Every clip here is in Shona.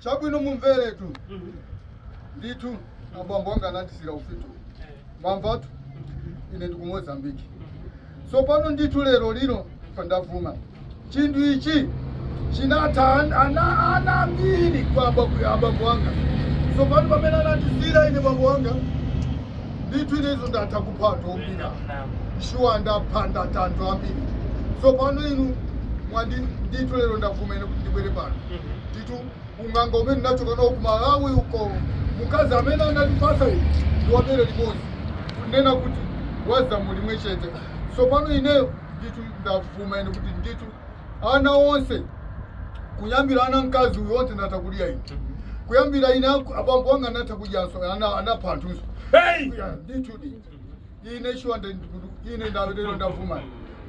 Chabwino mumvere tu. Nditu abambo anga anatisira ufito. Mamvatu ine ndi ku Mozambique. So pano nditu lero lino pandavuma. Chindu ichi chinata ana mbiri kwa abambo anga. So pano pamene anatisira ine bambo anga. Nditu inezo ndatakupata ombira. Shuwa ndapanda tanto ambiri. So pano inu mwandi nditu lero ndavuma ine kuti ndibwere pano. Nditu unganga umene nachoka nawo ku Malawi uko mukazi amene anandipasa ine ndiwabere limodzi kunena kuti waza muli mwechete. So pano ineyo nditu ndavuma ine kuti nditu ana onse kuyambira ana mkazi uyu onse ndatakulira ine kuyambira ine abambo anga ndatakulyanso ana phantunso nditu ine shiwanda ine ndalero ndavuma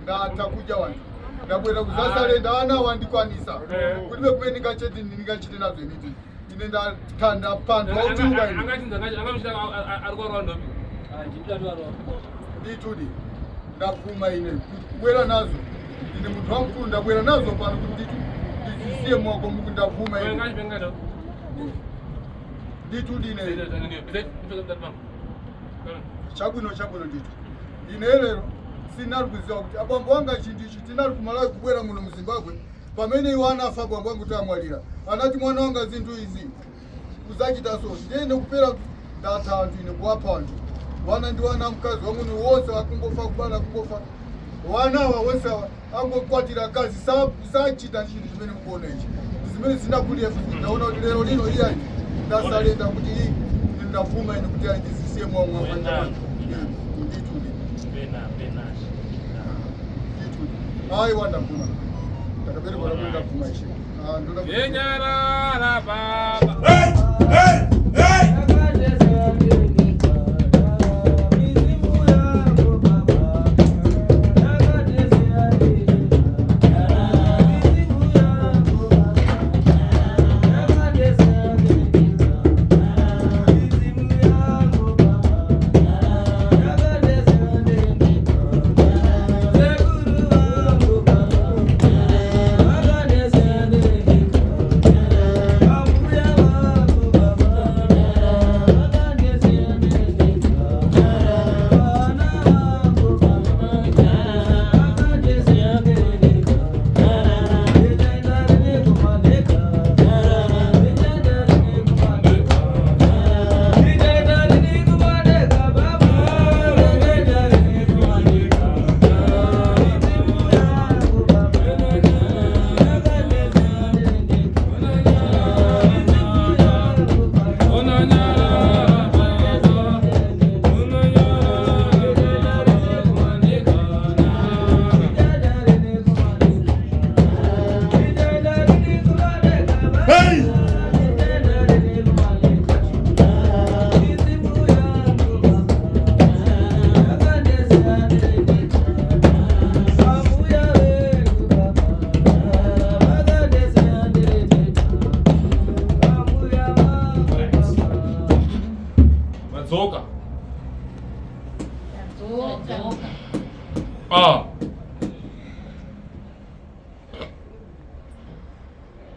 ndatakulya wantu ndabwera kuzasale ndana wandikwanisa kuti bekume ndingachite nazo imiti ine ndatanda pando autuka ine nditudi ndavuma ine kubwera nazo ine munthu wamkulu ndabwera nazo pano kuti ndizisiye mwako muku ndavuma ine nditudi ine chabwino nditu ine lero sinari kuziwa kuti abambo anga chindichi tinari kumalawi kubwera muno muZimbabwe pamene iwo anafa abambo angu tamwalira anati mwana wanga zinthu izi uzachita so ndiye kupera ndata anthu ine kuwapha anthu wana ndi wana mkazi wamuni wonse akungofa kubala kungofa wanawa wonse angokwatira kazi sachita chinthu chimene mukuona ichi zimene zinakuliye ndaona kuti lero lino iyayi ndasalenda kuti ndavuma ine kuti ndizisiye mwamwa Ai wandavuma. Takabere kwa ndavuma ishi. Yenyara la baba. Hey!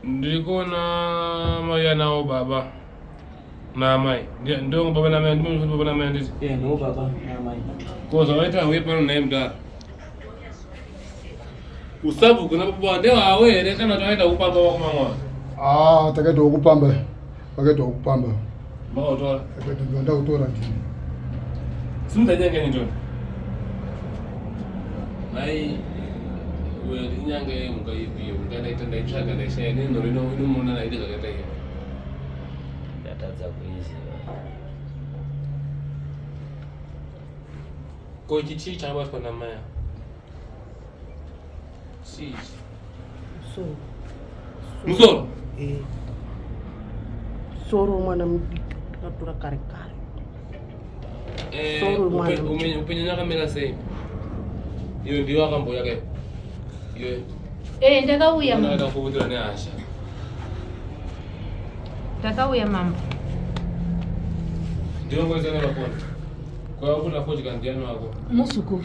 Ndiko na maya na baba na mai ndio baba na mai ndio baba na mai ndio ndio baba na mai kwa sababu hata wewe pale na mda usabu kuna baba ndio awe ile kana tunaenda kupamba kwa mama takaenda ukupamba pakati ukupamba mbao toa takati ndio utora ndini simtajenge ndio mai wewe nyanga mkaipi ungana itenda ichaka na isha neno lino mona na ile kakata hiyo data kuizi kwa kichi cha watu na maya si mzoro soro mwana mkatura kare soro mwana umenyanya kamera sasa hiyo ndio akambo yake ndakauya mama. Ndakakuvutira ne Asha. Ndakauya mama. Ndio ngozi na bakona. Kwa hiyo kuna koji kandiano wako. Musuku.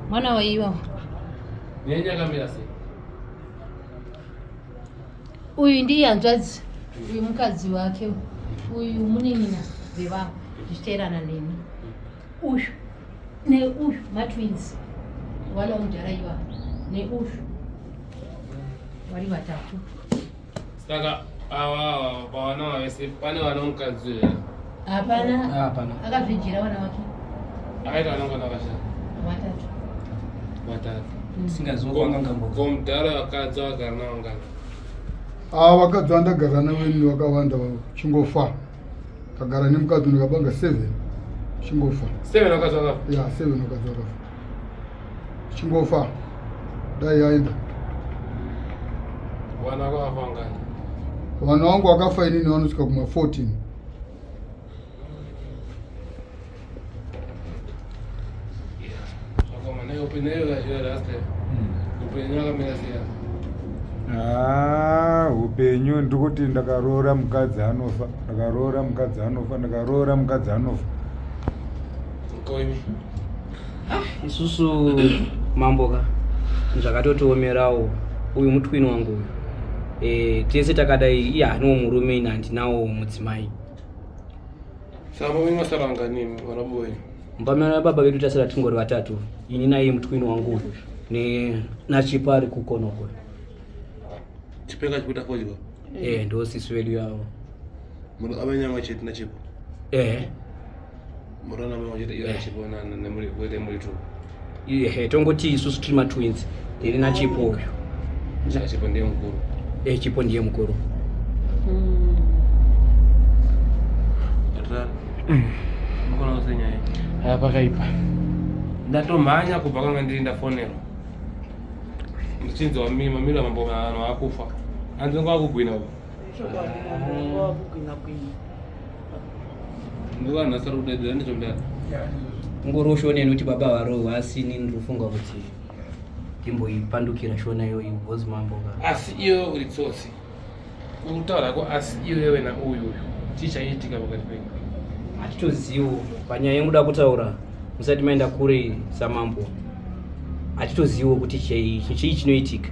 Mwana wa iwa. Nyenya kamera sasa. Uyu ndiye anzwazi. uyu mukadzi wake uyu munin'ina vevavo zvichiteerana neni uyu neuyu matwins vari vamudhara ivavo neuyu vari vatatu. Saka ava pavana vese pane vana mukadzi here? Hapana, akazvijira vana vake akaita vanongana vakashara vatatu. Komudhara vakadzi vagara navangana? Vakadzi vandagara naweni vakawanda chingofa. Kagara nemukadzi ndikabanga 7 chingofa. 7 vakadzi vakafa? Ya 7 vakadzi vakafa chingofa. Dai yaenda. Vana vakafa vangani? Vana vangu vakafa inini vanosvika kuma 14. Upenyu ndikuti ndakaroora mukadzi anofa, ndakaroora mukadzi anofa, ndakaroora mukadzi anofa. Isusu mamboka zvakatotiomerawo. Uyu mutwini wangu uyu. Tese takadai iye haniwo murume ina handinawo mudzimai. Saka mimi masara vangani vana boyo? Mbamana baba vedu tasara tingori vatatu. Ini naye mutwini wangu uyu nachipa ari kukonoko. Chipeka chikuita fodyo? Ndo sisi vedu yavo. Muri abanyama cheti nachipo? Muri ana mama cheti iyo nachipo nemuri kwete muri tu? Tongoti isusu tiri matwins. Ndiri nachipo uyu. Chipo ndiye mukuru? Chipo ndiye mukuru. Atra? Mukona usenya hii? Pakaipa. Ndatomhanya kubva kwanga ndiri ndafonera. Ndichinzi mamiro mambo ano akufa. Hanzi ngakugwina uko. Ndiwa nasara kudedzera ndichomdara. Ngoro shoneni kuti baba varo asini ndinofunga kuti ndimboipandukira shona iyoyi bhozi mamboka. Asi iyo uri tsotsi. Urikutaura ko asi iyo wena uyu chichaitika pakati penyu? Hatitozivo panyaya yemuda kutaura musati maenda kure samambo. Hatitozivo kuti chii chinoitika.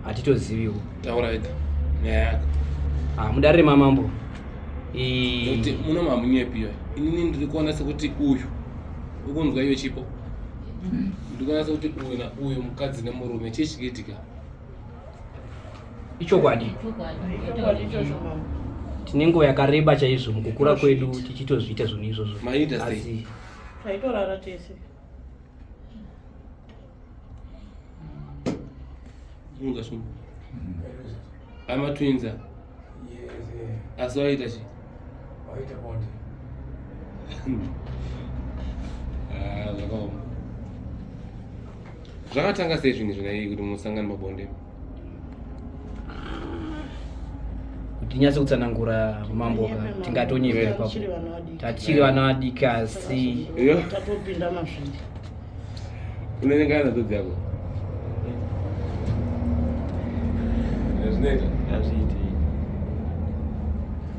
Hatitoziviwo. Taura ita nyaya yako. Mudarire mamambo. Kuti muno mamunyepi yo. Inini ndiri kuona sekuti uyu ukunzwa iyo chipo. Ndiri kuona sekuti uyu na uyu mukadzi nemurume chii chikiitika? Ichokwadi. Tine nguva yakareba chaizvo mukukura kwedu tichitozviita zvinhu izvozvo. Maita sei? Taitorara tese. Munga shumbu. Ama twins. Yes. Asi waita chi? Waita bonde. Zvakaoma. Zvakatanga sei zvinhu zvonai kuti musangane mabonde? Kuti nyatso kutsanangura mamboka tingatonyepera papo. Tachiri vana vadiki asi tatopinda mazviri. Unenengana nadzo dzako? Zvinoita? hazviiti.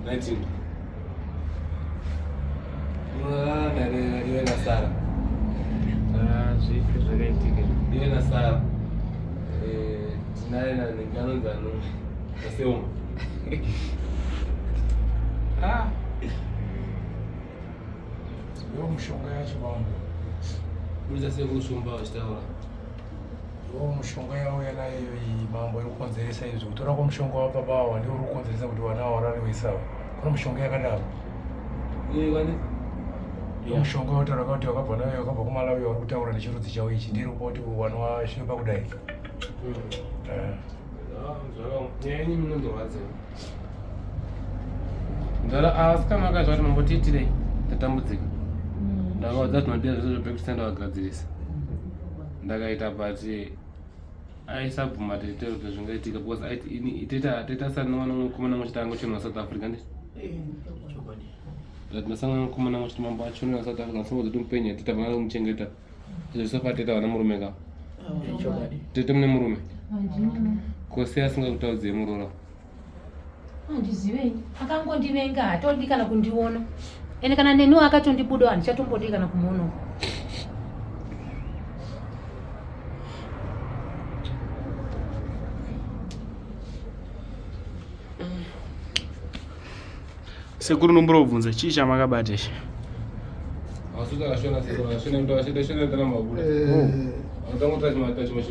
19. Iwe nasara. Zvipi zvakaitika. Iwe nasara. Tinaye anonzi Naseuma. Yo mushonga yacho mambo. Uri sei kushumba wachitaura? Yo mushonga yawo yana iyo mambo inokonzeresa izvo. Kutora mushonga wababa awa ndio uri kukonzeresa kuti vana varare veisawa. Kuna mushonga yakadaro. Kwani? Yo mushonga wataura kuti wakabva nayo wakabva kuMalawi uri kutaura nechirudzi chawo ichi ndiri kuti vana vasvipa kudai. Nyaya inyi munondorwadziwa. Ndara asi kama akazvati mambotiitirei ndatambudzika. Ndakaudza kuti ndinoda zvese zvekutenda vagadzirisa. Ndakaita but aisabvuma taiteero kuti zvingaitika because aiti ini taita sanowana mukomana muchitanga kuchonera South Africa nditi. Ndasangana mukomana muchiti mambo achonera South Africa nsongo dzedu mupenyu titabva nayo muchengeta. Izvo zvisafa taita vana murume ka. Tete mune murume. Kose asingakutaudzei murora. Handizivei. Akangondivenga hatodi kana kundiona. Ene kana neniwo akatondibuda handichatombodi kana kumuona. sekuru nomborobvunza chii chamakabata ichi? Asuta kashona sasa shona ndo ashida ndana mabula. Atango mata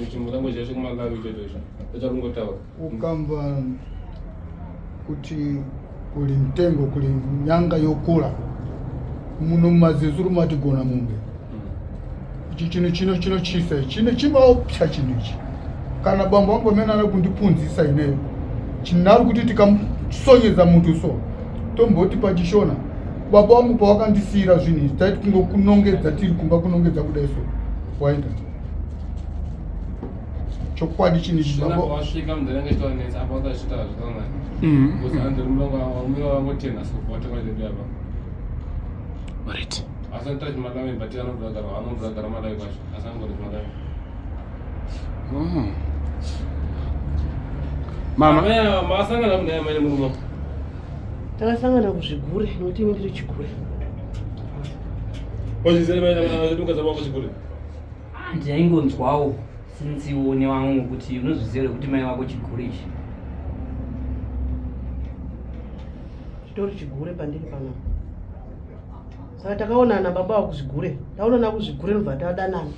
chimo tango jesho kumalawi chotosha. Tacharungotaura. Ukamba kuti kuli mtengo kuli nyanga yokula muno mazizuru matigona mumbe. Ichi chino chisa chine chimaopsa chinichi. Kana bambo wangu amene anakundipunzisa ineyo. Chinari kuti tikamsonyeza muntu so. Tomboti pachishona. Baba wangu pawakandisira zvinhu taiti kungokunongedza tiri kumba kunongedza kudai so. Waita. Chokwadi chinichi baba wasvika mundaranga chitwanesa apa utachita zvakanga. Kuzanda mulongo wamira wangotena so kwata kwaende apa. Right. Asanta chimalawi but anobhagara malawi kwacho. Asangori malawi. Mama, masangana munaya mane murumo. Takasangana kuzvigure, nekuti imi ndiri chigure. Wazizere maina dunga kwa kuchigure. Ndaingonzwawo sinzione wangu kuti unozviziva kuti mai wako chigure ichi. Chitori chigure pandiri pano. Saka takaonana baba wakuzvigure. Taonana kuzvigure nobva tadanana.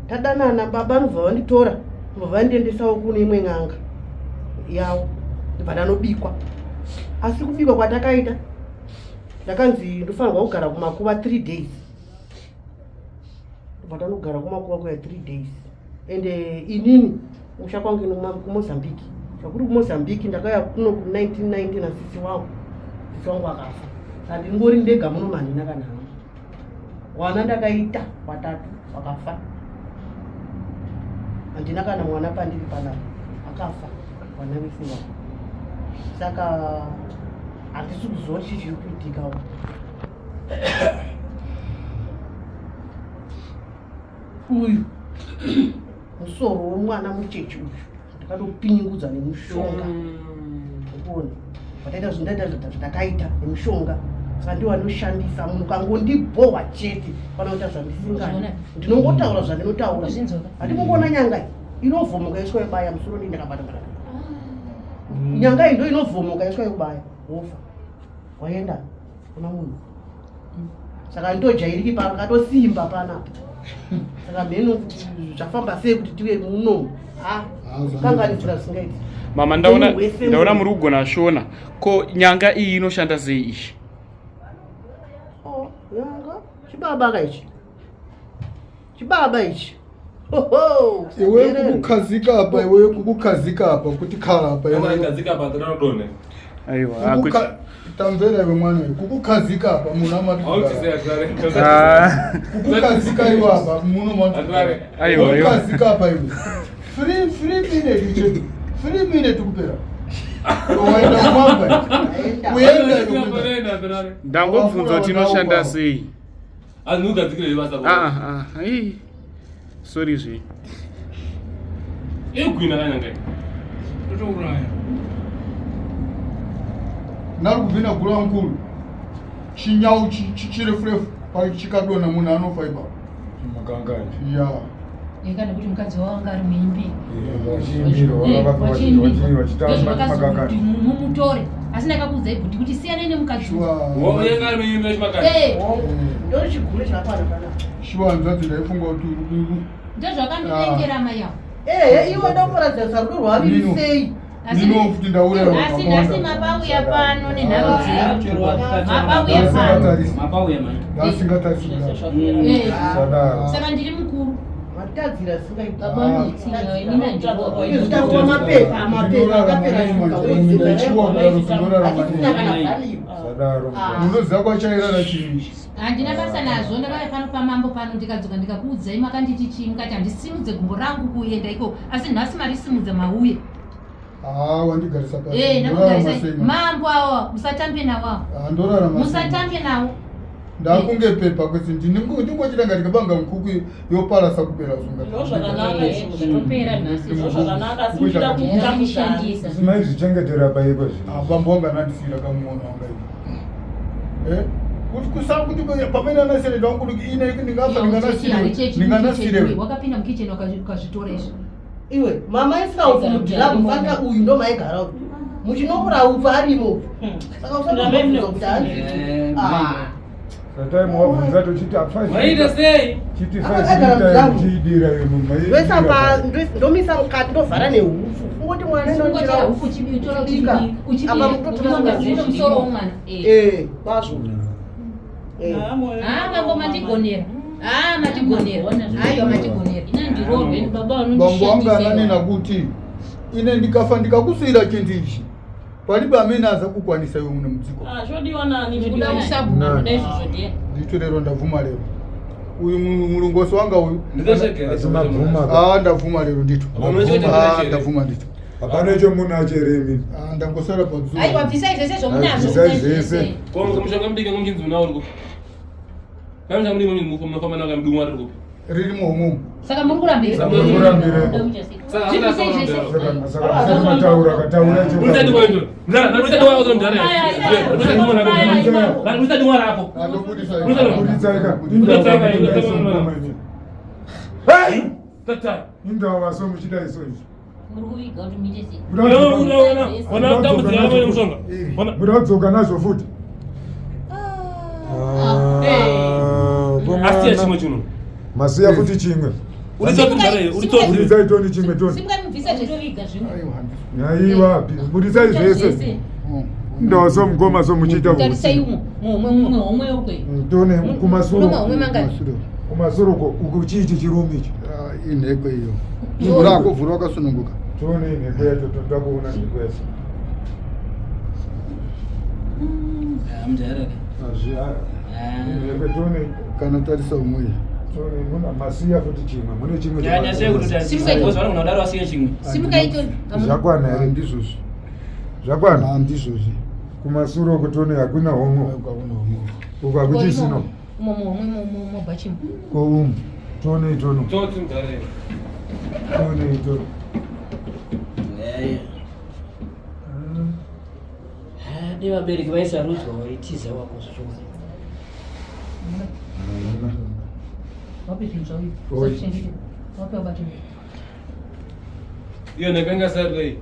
Tadanana baba anobva vanditora. Nobva vandiendesawo kune imwe n'anga yawo. Ndobva ndanobikwa. Asi kubikwa kwatakaita ndakanzi ndofanirwa kugara kumakuva 3 days. Ndobva ndanogara kumakuva kuya 3 days. Ende inini musha kwangu ino kuMozambique. Zvakuri kuMozambique ndakauya kuno ku1990 nasisi wangu. Sisi wangu akafa. Saka ndingori ndega muno manina kana hama. Wana ndakaita watatu wakafa. Handina kana mwana pandiri pana akafa. Wana wese wangu. Saka handisi kuziva chii chiri kuitikawo. Uyu musoro wemwana mucheche uyu ndakatopinyingudza nemushonga. Ukuona pataita zvindaita zvandakaita nemushonga. Saka ndiwo anoshandisa munhu kangondibhohwa chete kana kuita zvandisingadi. Ndinongotaura zvandinotaura. Handimbokuona nyanga inovhomoka iswa ibaya musoro ndi ndakabata bata. Nyanga iyi ndo inovhomoka iswa ibaya wofa. Waenda kuna munhu. Saka ndojairiki pakatosimba panapa. Saka mheno zvafamba sei kuti tive muno. Kanganisira singaiti. Mama ndaona muri kugona shona. Ko nyanga iyi inoshanda sei ichi? Nyanga chibaba kaichi. Chibaba ichi. Iwe kukazika apa, iwe kukazika apa kuti khala apa. Kama ikazika apa ndinodone. Aiwa, akuti tamvera iwe mwana uyu kukazika apa munhu amati. Autise akare. Kukazika iwe apa munhu amati. Aiwa, kukazika apa iwe. 3 minutes kupera. Waenda kumamba. Uenda. ndangobvunza kuti inoshanda sei. Anugadzikire basa. Sorry zve. Egwina kanyanga. Totouraya. Nari kubvina gura nkulu. Chinyau chirefurefu chikadonha munhu anofa ipa. Makangani. Ya. Ingana kuti mukadzi wanga ari muimbi. Mumutore. Asi ndakakuudza ibhuti kuti siyana nemukadzi. Woyenga ari muimbi wechimakazi. Ndori chigure chapana pana. Shiwa ndati ndaifunga kuti Ndozvakanditengera mai yavo. Iwe ndomboradza rudo rwaviri sei. Ndinofuti ndaurera Asi mapauya pano nenharo dzedu. Mapauya pano. Mapauya mai. ndasingatarisi. Saka ndiri mukuru. Matadzira singaita. Baba nditsinga inina ndiro. Izitakuwa mapepa akapera shuka unoziva kwachairara chii. Handina basa nazvo ndakauya pano pamambo pano ndikadzoka ndikakuudzai makanditi chii mukati handisimudze gumbo rangu kuenda iko asi nhasi marisimudza mauye. Wandigarisa ndakugarisai mambo awa musatambe nawo. Musatambe nawo. Ndakunge pepa kwese ndingochitanga ndikabanga nkuku yoparasa kupera zvimaizvichengetera paiko bambo wanga nandisira kamuona wanga kuti kusanga kuti pamene anasire ndangu ine ndingafa ndinganasire wakapinda mukicheni ukazvitora izvo. Iwe mama isikaufumudhiramu faka uyu ndo maigara. muchinokura upfa arimo saka usaaakuti Satime wabvunza tochiti Maita sei? chiti Akagara 5 chidira yono ndosamba ndomisa mukati ndovhara nehufu kungoti mwana Singochera hufu chibitora musoro womwana. kwazvo Mambo matigonera. Matigonera. Aiwa matigonera. Ina ndirorwe baba bambo wangu ananena kuti ine ndikafa ndikakusiyira chintu ichi palibe amene aza kukwanisa iwe muno mudziko. kuda usabhuma kudai zvozotea. Ndito lero ndavuma lero. Uyu mulungosi wanga uyu azimavhuma ndavuma lero ndito. Ndavuma ndito. hapana icho munhu acheremi ndangosara pazuva. Aiwa bvisa izvese zvomunazvo. Kongo mushonga mudike ngomchinzi unawo uri kupi? Kamsha muri muni mukoma naka mdumwa uri kupi? Ririmo umomo. Saka muri kurambira. mataura kataura Usati kwendo. Usati wawo ndo ndare. Usati mwara hapo. Tata. indawa waso muchida isoizvo Muruviga kuti mitesi. Wana tambuzi yavo mushonga. muradzoka nazvo futi Asiya chimwe chino. masiya futi chimwe burisai toni chimwe toni Simukambvisa zvetoviga zvimwe. aiwapi burisai zvese indawa so mukoma so muchiita Tarisai umwe ukwe. tone kumasuro Umwe mangani. kumasuro uku chiiti chirume ichi Inheko iyo. Vhura vhura wakasununguka. tone inheko yacho todakuona ndikwese inheko tone Kana tarisa umwe. tone muna masiya futi chimwe mune chimwe Simukaitoni. zvakwana here Ndizvozvo. zvakwana Ndizvozvo. kumasuro kutone hakuna homo Ukakuna homo. uku hakuchisino Mobachimo. koumu tone itono Toti mdare. tone itono Dei vabereki vaisarudzwa vaitiza wako zvokuti Wapi zvinhu zvavo? Oi. Zvakuchengeta. Wapi wabati? Iyo nepenga sarei.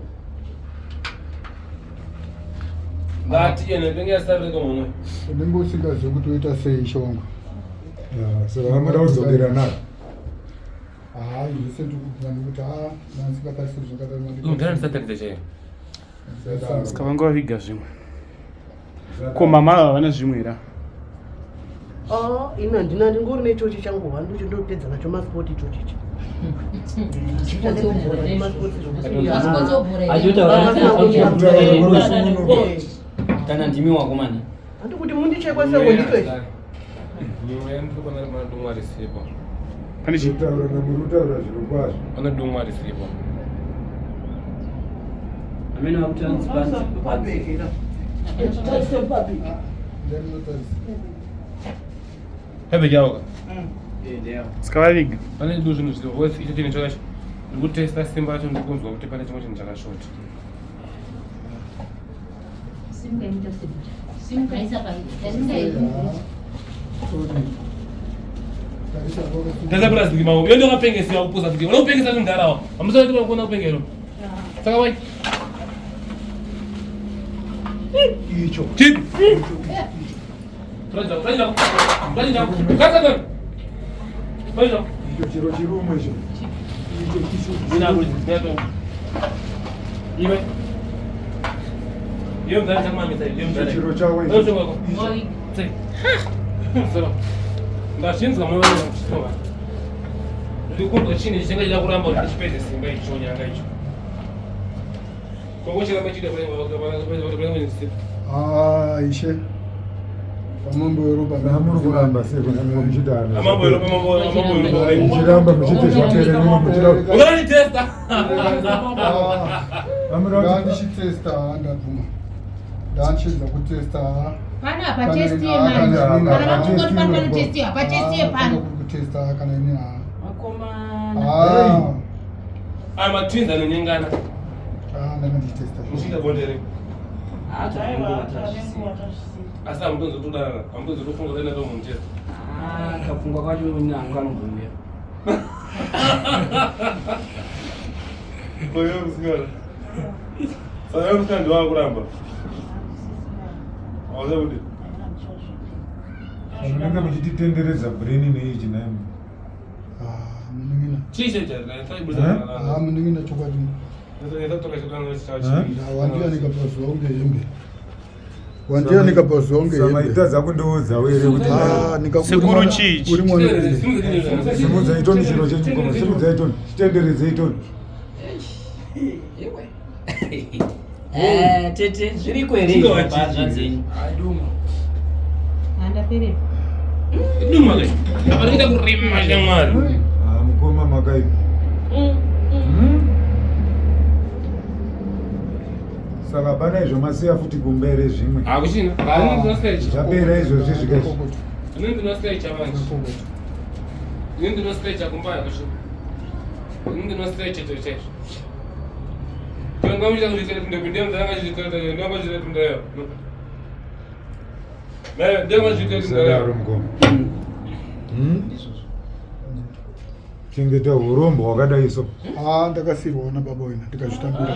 Ngati iyo nepenga sarei komwe. Unenge usingazivi kuti woita sei shongo. saka vanoda kudzokera naro Zvese ndikubvuma nekuti nasikatarisiri Mdare ndisataridza chaiyo. Saka vangoviga zvimwe. Ko mama ava vane zvimwe here? ina ndina ndingori nechochi changu handu chindopedza nacho maspoti ichochichi kana ndimi wako mani handi kuti mundichekwesewo nditoii Mwe ndikona madumwa risipo. Pane chi? taura namurutaura zviro kwazvo Ana dumwa risipo. amene vakuti Hebe jauka. Saka vaviga. Pane zvinhu zvino worth icho chinhu chakacho. Ndikutesta simba racho ndikunzwa kuti pane chimwe chinhu chakashota. Simukaita sebuta. Simukaisa paita. Ndasa plastiki mawo. Yo ndo kapengesa kupusa kuti. Wala upengesa ndarawa. Amusa kuti kuona upengero. Saka wai. icho Chip. Raja. Kata kan. Raja. icho chiro chirume icho Ina buli. Neto. Iwe. Yo mdare chama mita. Yo mdare. chiro chawe Yo chama. Oi. Sei. Solo. Ndashinzwa mwe wale mchitowa. Ndikundo chini chenga chila kuramba kuti chipeze simba icho nyanga icho. Kongochera machida kwa Ishe. Pamambo Yoruba. namuri kuramba sekunamwe muchitana Amambo Yoruba muchiramba muchite zvapere mumwe muchida Ungani testa. Ndandichitesta ndabvuma. Ndandichidza kutesta. Pana patesti yemani. Kana mungori pana testi apa testi yepano. Kutesta kana ine makomana Ama twins anonyengana. Ndandichitesta. Mushida bondere. Asa mtonzo tudana. Amtonzo tofunga tena ndo mumtesta. kapfungwa kwacho nangu anobhuya Oyo msikara. Sasa mtandi wako kuramba. Awazabudi. Munenge muchititenderedza brain neichi naye. Muningina. Chiche chana, taibuza. Muningina chokwadi. Wandia nikapaswa unge yembe. Wandia nikapaswa unge yembe. Samaita zako ndoza were kuti Sekuru chichi. Uri mwana. Simudza itoni chiro chechikoma. Simudza itoni. Chitenderedze itoni. Tete zviri kwere zvadzenyu. Andapere. Duma ke. Aparita kurima shamwari. Mukoma makai. Saka pana izvo masiya futi kumbere zvimwe. Akuchina. Bani ndinosecha. Zvapera izvozvi zvikachi. Ini ndinosecha manje. Ini ndinosecha kumbaya kuchina. Ini ndinosecha cheche. Kanga mujita kujita ndopindia ndanga kujita ndanga kujita ndaya. Na ndanga kujita ndaya. Chengeta urombo hwakadai so. Ndakasirwa baba wena ndikazvitambira.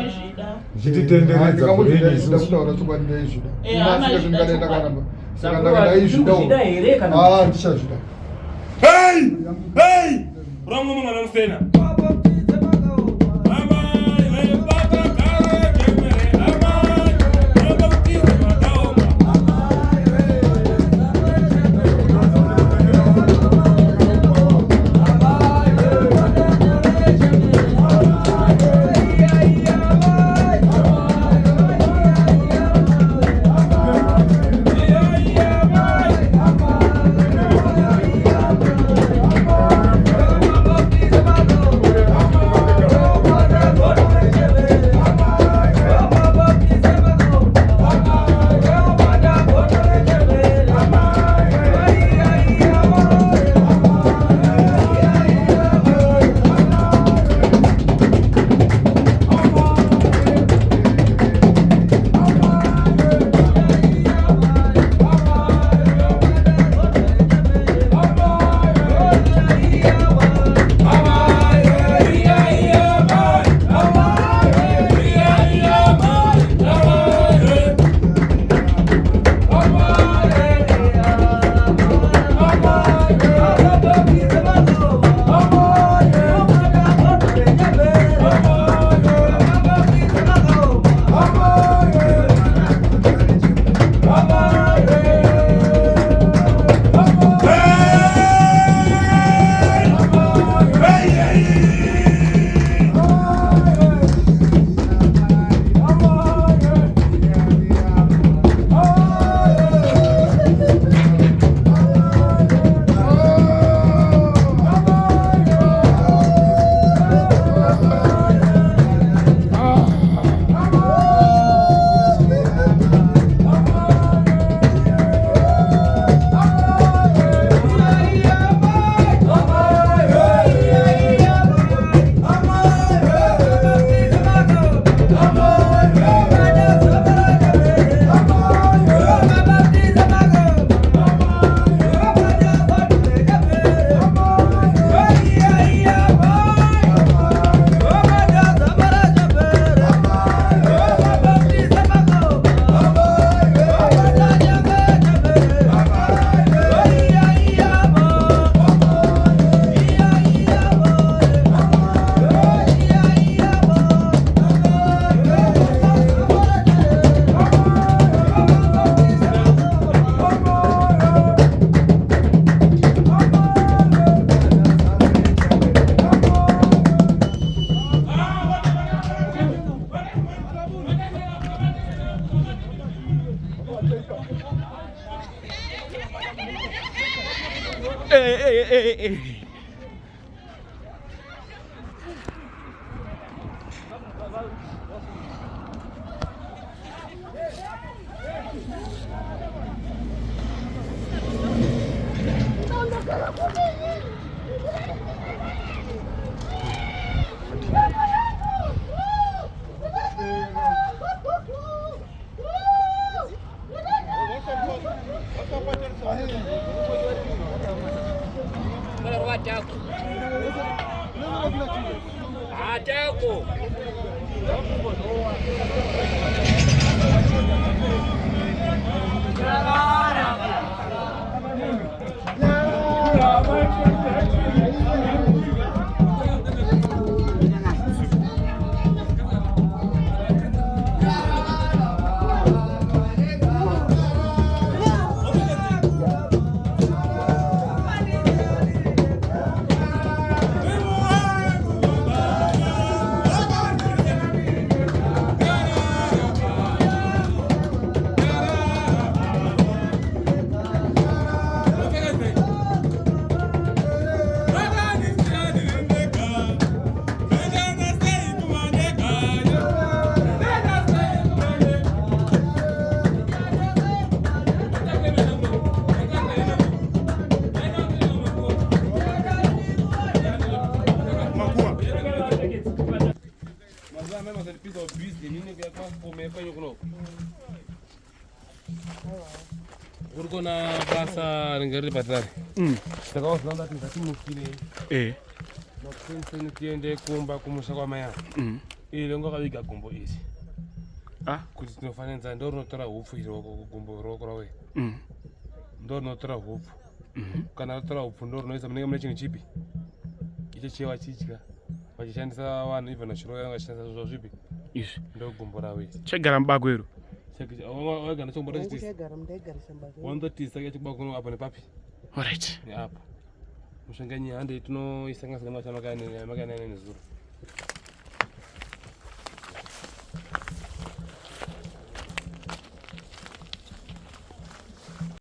Chititenderedza brain Ndida kutaura chokwadi ndaizvida. Ndasvika zvindikaenda karamba. Saka ndakadaizvida. Ndichazvida. Hey! Hey! Rongo mwana msena. Atako. Urikona basa ringari patari. Saka wazanda kuti ngatimukire. Nakusenseni tiende kumba kumusha kwa maya. Ile ngakaviga gombo isi. Kuti tinofanira ndo rinotora hupfu iri kugombo roko rawe. Ndo rinotora hupfu. Kana rotora hupfu ndo rinoisa munenge mune chinhu chipi. Icho chewa chitya. Vachishandisa vanhu ibva nashiro yanga shandisa zvo zvipi. Izvi ndo gombo rawe. chagara mubagwero. Wagana chombora chitisa. Wandotisa chikubakuno apa nepapi. Alright. Apa. Mushanganya hande tunoisangasana machana makane nezuro.